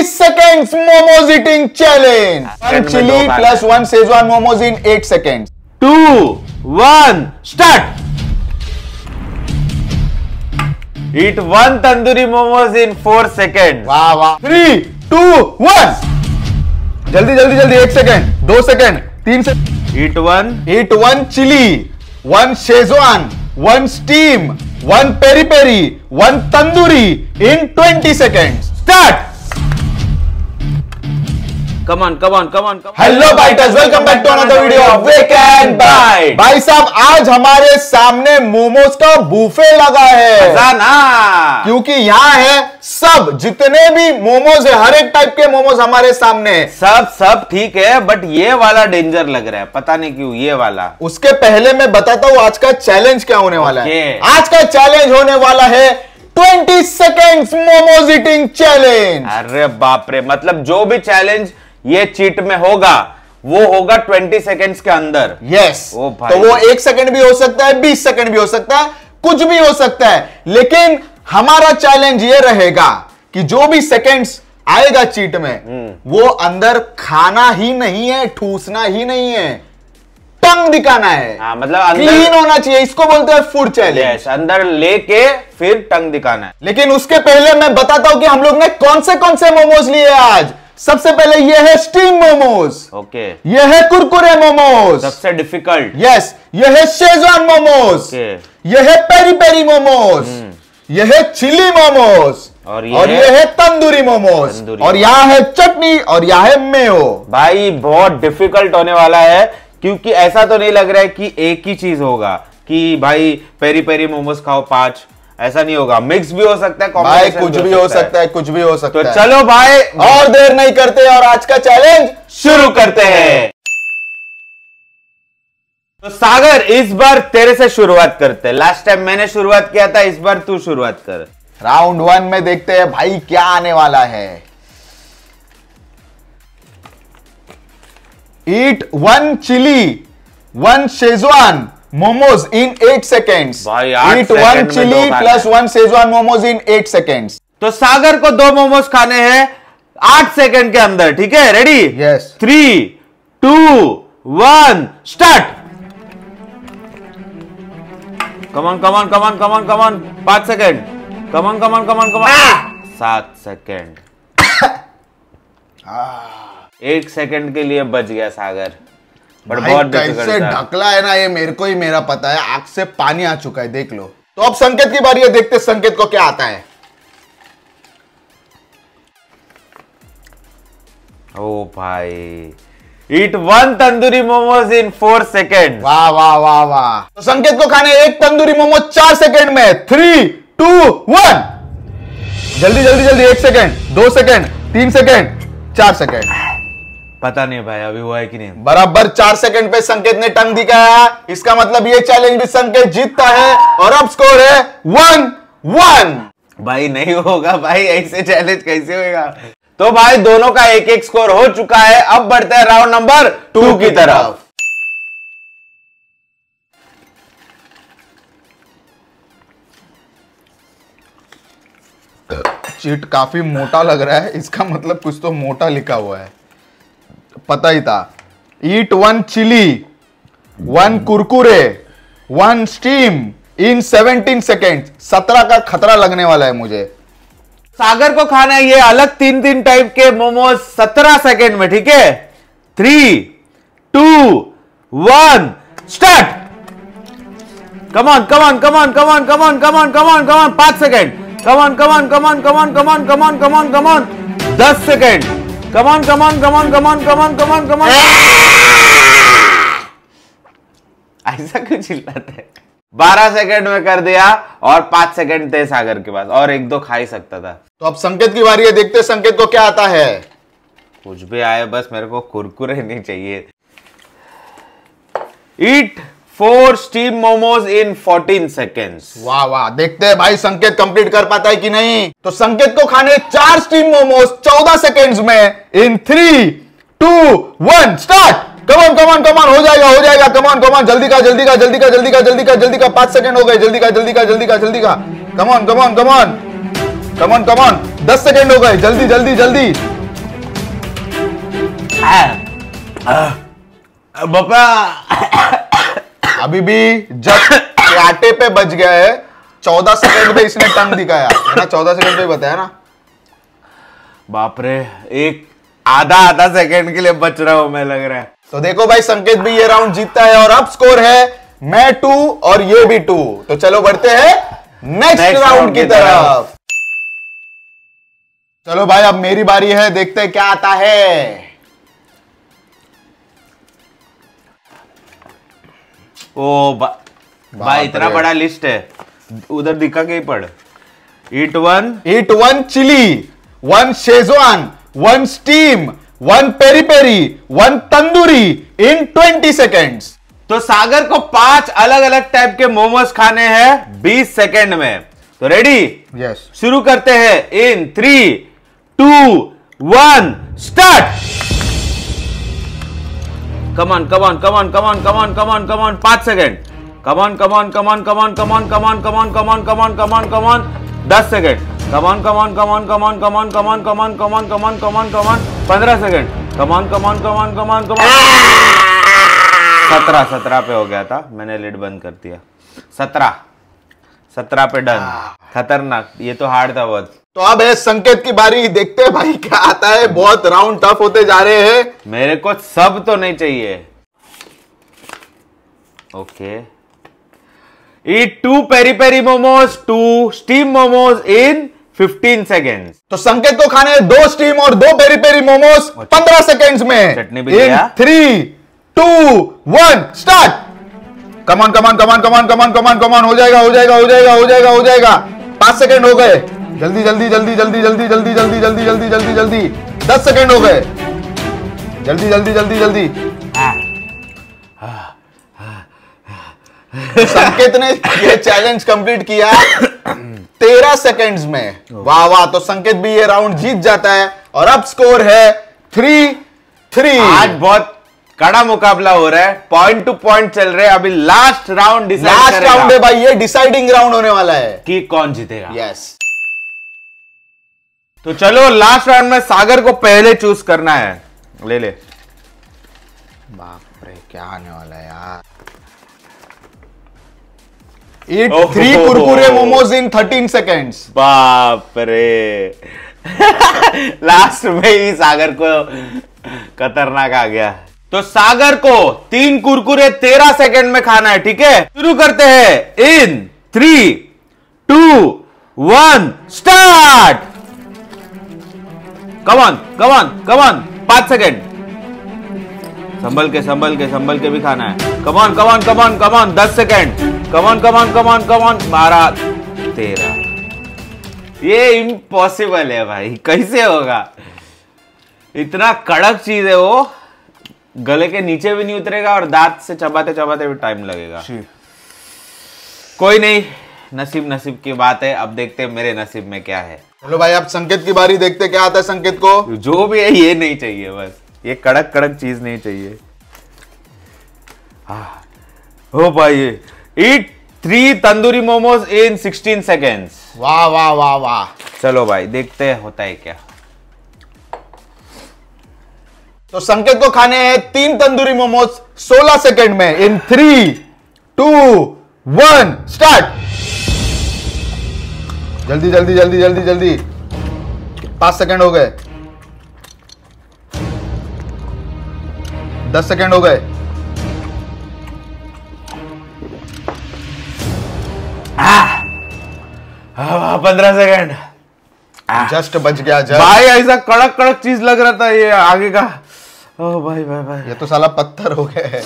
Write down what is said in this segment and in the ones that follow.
seconds momos eating challenge. One chili plus one Szechuan momos in 8 seconds. 2, 1, start. Eat one tandoori momos in 4 seconds. वाह वाह. 3, 2, 1. जल्दी जल्दी जल्दी. 1 second, 2 second, 3 second. Eat one. Eat one chili, one Szechuan, one steam, one peri peri, one tandoori in 20 seconds. Start. Come on, come on, come on, come on. Hello Byters, welcome back to another video of Wake and Bite. भाई साहब, आज हमारे सामने मोमोज का buffet लगा है. ना, क्योंकि यहाँ है सब जितने भी मोमोज है, हर एक टाइप के मोमोज हमारे सामने है. सब ठीक है, बट ये वाला डेंजर लग रहा है. पता नहीं क्यों ये वाला. उसके पहले मैं बताता हूँ आज का चैलेंज क्या होने वाला है. आज का चैलेंज होने वाला है 20 seconds मोमोज ईटिंग चैलेंज. अरे बाप रे, मतलब जो भी चैलेंज ये चीट में होगा वो होगा 20 सेकेंड्स के अंदर. यस. तो वो 1 सेकंड भी हो सकता है, 20 सेकंड भी हो सकता है, कुछ भी हो सकता है. लेकिन हमारा चैलेंज ये रहेगा कि जो भी सेकंड्स आएगा चीट में वो अंदर खाना ही नहीं है, ठूसना ही नहीं है, टंग दिखाना है. मतलब क्लीन होना चाहिए. इसको बोलते हैं फूड चैलेंज. अंदर लेके फिर टंग दिखाना है. लेकिन उसके पहले मैं बताता हूं कि हम लोग ने कौन से मोमोज लिए आज. सबसे पहले ये है स्टीम मोमोज. ओके. ये है कुरकुरे मोमोज. सबसे डिफिकल्ट. यस. ये है शेजवान मोमोज. ये है पेरी पेरी मोमोज. ये है चिली मोमोज. और ये है तंदूरी मोमोज. और यहाँ है चटनी और यहाँ है मेयो. भाई बहुत डिफिकल्ट होने वाला है, क्योंकि ऐसा तो नहीं लग रहा है कि एक ही चीज होगा कि भाई पेरी पेरी मोमोज खाओ 5. ऐसा नहीं होगा, मिक्स भी हो सकता है, भाई कुछ भी हो सकता है, कुछ भी हो सकता है. तो चलो भाई और देर नहीं करते और आज का चैलेंज शुरू करते हैं. तो सागर, इस बार तेरे से शुरुआत करते हैं. लास्ट टाइम मैंने शुरुआत किया था, इस बार तू शुरुआत कर. राउंड 1 में देखते हैं भाई क्या आने वाला है. ईट 1 chilli 1 Schezwan momos in 8 seconds. Eat 1 chili plus 1 Szechuan momos in 8 seconds. तो सागर को 2 मोमोज खाने हैं 8 सेकंड के अंदर. ठीक है, ready? Yes. 3, 2, 1, start. Come on come on come on come on come on. 5 second. Come on come on come on come on. 7 second. 1 second के लिए बच गया सागर. बट बहुत कैसे ढकला है ना ये, मेरे को ही मेरा पता है. आंख से पानी आ चुका है, देख लो. तो अब संकेत की बारी है, देखते संकेत को क्या आता है. ओ भाई, ईट 1 तंदूरी मोमोज इन 4 सेकेंड. वाह वाह वाह वाह. तो संकेत को खाने 1 तंदूरी मोमोज 4 सेकेंड में. 3, 2, 1. जल्दी जल्दी जल्दी. 1 सेकेंड, 2 सेकेंड, 3 सेकेंड, 4 सेकेंड. पता नहीं भाई अभी हुआ है कि नहीं. बराबर 4 सेकंड पे संकेत ने टंग दिखाया. इसका मतलब ये चैलेंज भी संकेत जीतता है और अब स्कोर है 1-1. भाई नहीं होगा भाई, ऐसे चैलेंज कैसे होगा. तो भाई दोनों का 1-1 स्कोर हो चुका है. अब बढ़ते हैं राउंड नंबर 2 की तरफ. चीट काफी मोटा लग रहा है. इसका मतलब कुछ तो मोटा लिखा हुआ है, पता ही था. ईट 1 चिली 1 कुरकुरे 1 स्टीम इन 17 सेकेंड. 17 का खतरा लगने वाला है मुझे. सागर को खाना है ये अलग 3 टाइप के मोमोज 17 सेकेंड में. ठीक है, 3, 2, 1, start. Come on come on come on come on come on come on come on come on. 5 second. Come on come on come on come on come on come on come on come on. 10 second. Come on come on come on come on come on come on come on. ऐसा क्यों चिल्लाते हैं. 12 सेकंड में कर दिया और 5 सेकंड थे सागर के पास, और 1-2 खा ही सकता था. तो अब संकेत की बारी है, देखते संकेत को क्या आता है. कुछ भी आए, बस मेरे को कुरकुरे नहीं चाहिए. ईट 4 स्टीम मोमोज इन 14 सेकेंड्स. वाह वाह. देखते हैं भाई संकेत कंप्लीट कर पाता है कि नहीं. तो संकेत को खाने 4 स्टीम मोमोज 14 सेकेंड्स में इन 3, 2, 1, स्टार्ट. Come on come on come on. हो जाएगा. Come on come on. जल्दी का. 5 सेकेंड हो गए. जल्दी का. कमॉन. 10 सेकेंड हो गए. जल्दी. पापा अभी भी जब आटे पे बच गया है, 14 सेकंड में इसने टंग दिखाया है ना, 14 सेकंड पे बताया ना। बाप रे, एक आधा सेकंड के लिए बच रहा हूं मैं, लग रहा है। तो देखो भाई, संकेत भी ये राउंड जीतता है और अब स्कोर है मैं 2 और ये भी 2। तो चलो बढ़ते हैं नेक्स्ट राउंड की तरफ। चलो भाई, अब मेरी बारी है, देखते हैं क्या आता है। ओ भाई इतना बड़ा लिस्ट है, उधर दिखा के ही पढ़। Eat one chilli, 1 Schezwan, 1 steam, 1 peri peri, 1 tandoori in 20 seconds. तो सागर को 5 अलग अलग टाइप के मोमोज खाने हैं 20 सेकेंड में। तो रेडी? यस। शुरू करते हैं इन 3, 2, 1 स्टार्ट। कमान कमान कमान कमान कमान कमान कमान 5 सेकेंड। कमान कमान कमान कमान कमान कमान कमान कमान कमान कमान कमान 10 सेकेंड। कमान कमान कमान कमान कमान कमान कमान कमान कमान कमान कमान 15 सेकेंड। कमान कमान कमान कमान कमान 17 पे हो गया था, मैंने लिड बंद कर दिया। 17 पे डन। खतरनाक, ये तो हार्ड था बहुत। तो अब है संकेत की बारी, देखते हैं भाई क्या आता है। बहुत राउंड टफ होते जा रहे हैं। मेरे को सब तो नहीं चाहिए। Okay, eat 2 peri peri momos, 2 steam momos in 15 seconds. तो संकेत को खाने 2 स्टीम और 2 पेरी पेरी मोमोज 15 सेकेंड्स में। चटनी भी दिया। 3, 2, 1 स्टार्ट। कमान कमान कमान कमान कमान कमान कमान, हो जाएगा हो जाएगा हो जाएगा हो जाएगा हो जाएगा। 5 सेकेंड हो गए। जल्दी जल्दी जल्दी जल्दी जल्दी जल्दी जल्दी जल्दी जल्दी जल्दी जल्दी 10 सेकेंड हो गए। जल्दी जल्दी जल्दी जल्दी। संकेत ने ये चैलेंज कंप्लीट किया 13 सेकेंड्स में। वाह वाह, तो संकेत भी ये राउंड जीत जाता है और अब स्कोर है 3-3। आज बहुत कड़ा मुकाबला हो रहा है, पॉइंट टू पॉइंट चल रहे हैं। अभी लास्ट राउंड लास्ट राउंड है भाई, ये डिसाइडिंग राउंड होने वाला है कि कौन जीतेगा। यस। तो चलो लास्ट राउंड में सागर को पहले चूज करना है। ले ले। बाप रे, क्या आने वाला है यार। Eat 3 कुरकुरे मोमोज इन 13 सेकेंड्स। बाप रे लास्ट में ही सागर को खतरनाक आ गया। तो सागर को 3 कुरकुरे 13 सेकेंड में खाना है, ठीक है? शुरू करते हैं इन 3, 2, 1 स्टार्ट। कमान कमान कमान 5 सेकेंड। संभल के भी खाना है। कमान कमान कमान कमान 10 सेकेंड। कमान कमान कमान कमान 12, 13। ये इम्पॉसिबल है भाई, कैसे होगा? इतना कड़क चीज है वो, गले के नीचे भी नहीं उतरेगा और दांत से चबाते चबाते भी टाइम लगेगा। कोई नहीं, नसीब की बात है। अब देखते हैं मेरे नसीब में क्या है। चलो भाई, अब संकेत की बारी, देखते क्या आता है संकेत को। जो भी है ये नहीं चाहिए, बस ये कड़क चीज नहीं चाहिए। हो भाई, ईट 3 तंदूरी मोमोज इन 16 सेकेंड्स। वाह वाह वाह वाह। चलो भाई, देखते हैं होता है क्या। तो संकेत को खाने हैं 3 तंदूरी मोमोज 16 सेकेंड में इन 3, 2, 1 स्टार्ट। जल्दी जल्दी जल्दी जल्दी जल्दी 5 सेकेंड हो गए। 10 सेकेंड हो गए। 15 सेकेंड। जस्ट बच गया। भाई ऐसा कड़क चीज लग रहा था ये आगे का। ओ भाई भाई भाई, ये तो साला पत्थर हो गए।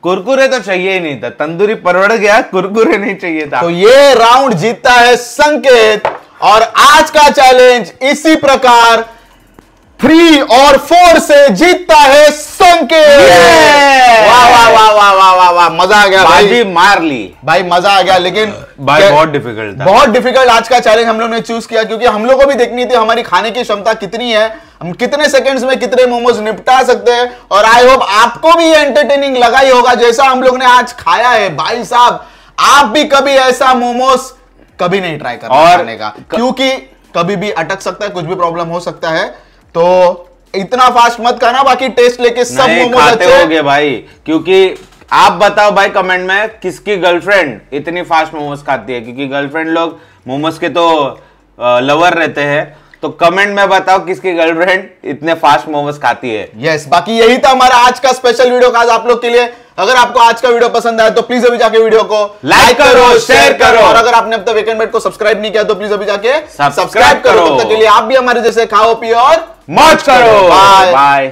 कुरकुरे तो चाहिए ही नहीं था, तंदूरी परवड़ गया, कुरकुरे नहीं चाहिए था। तो ये राउंड जीतता है संकेत और आज का चैलेंज इसी प्रकार 3 और 4 से जीतता है संकेत। वाह वाह वाह वाह वाह वाह वाह, मजा आ गया भाई, मार ली भाई, मजा आ गया। लेकिन भाई बहुत डिफिकल्ट था, बहुत डिफिकल्ट आज का चैलेंज हम लोग ने चूज किया, क्योंकि हम लोग को भी देखनी थी हमारी खाने की क्षमता कितनी है, हम कितने सेकंड्स में कितने मोमोज निपटा सकते हैं। और आई होप आपको भी एंटरटेनिंग लगा ही होगा जैसा हम लोग ने आज खाया है। भाई साहब, आप भी कभी ऐसा मोमोज कभी नहीं ट्राई करना खाने का, क्योंकि कभी भी अटक सकता है, कुछ भी प्रॉब्लम हो सकता है। तो इतना फास्ट मत खाना, बाकी टेस्ट लेके सब नहीं मोमोज खाते अच्छे होगे भाई, क्योंकि आप बताओ भाई कमेंट में किसकी गर्लफ्रेंड इतनी फास्ट मोमोज खाती है, क्योंकि गर्लफ्रेंड लोग मोमोज के तो लवर रहते हैं, तो कमेंट में बताओ किसकी गर्लफ्रेंड इतने फास्ट मोमोज खाती है। यस, बाकी यही था हमारा आज का स्पेशल वीडियो खास आप लोग के लिए। अगर आपको आज का वीडियो पसंद आया तो प्लीज अभी जाके वीडियो को लाइक करो, शेयर करो, और अगर आपने अब तक वीकेंड बेट को सब्सक्राइब नहीं किया तो प्लीज अभी जाके सब्सक्राइब करो। तब तक के लिए आप भी हमारे जैसे खाओ पियो और मौज करो। बाय। बाय।